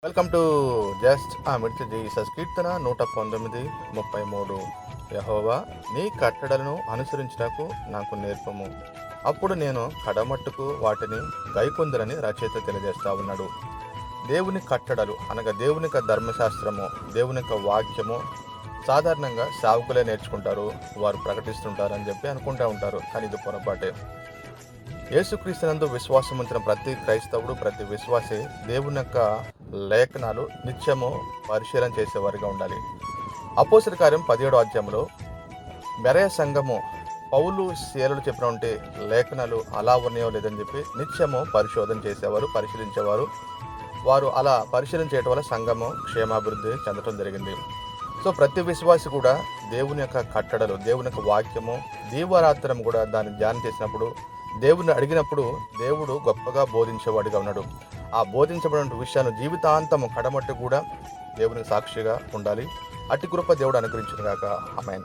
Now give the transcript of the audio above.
Welcome to just మిర్చి Jesus కీర్తన 119:33. యెహోవా నీ కట్టడలను అనుసరించుటకు నాకు నేర్పము, అప్పుడు నేను కడమట్టుకు వాటిని గైకొందునని రచయిత తెలియజేస్తా ఉన్నాడు. దేవుని కట్టడలు అనగా దేవుని యొక్క ధర్మశాస్త్రము, దేవుని యొక్క వాక్యము సాధారణంగా సేవకులే నేర్చుకుంటారు, వారు ప్రకటిస్తుంటారు అని చెప్పి అనుకుంటూ ఉంటారు. కానీ ఇది పొరపాటే. యేసుక్రీస్తునందు విశ్వాసం ఉంచిన ప్రతి క్రైస్తవుడు, ప్రతి విశ్వాసి దేవుని యొక్క లేఖనాలు నిత్యము పరిశీలన చేసేవారిగా ఉండాలి. అపోస్తలుల కార్యం 17వ అధ్యాయంలో బెరయ సంఘము పౌలు శీలలు చెప్పినటువంటి లేఖనాలు అలా ఉన్నాయో లేదని చెప్పి నిత్యము పరిశోధన చేసేవారు, పరిశీలించేవారు. వారు అలా పరిశీలన చేయడం వల్ల సంఘము క్షేమాభివృద్ధి చెందడం జరిగింది. సో ప్రతి విశ్వాసి కూడా దేవుని యొక్క కట్టడలు, దేవుని యొక్క వాక్యము దీవారాత్రం కూడా దాన్ని ధ్యానం చేసినప్పుడు, దేవుని అడిగినప్పుడు దేవుడు గొప్పగా బోధించేవాడిగా ఉన్నాడు. ఆ బోధించబడిన విషయాలు జీవితాంతము కడమట్టు కూడా దేవునికి సాక్షిగా ఉండాలి. అట్టి కృప దేవుడు అనుగ్రహించును గాక. ఆమేన్.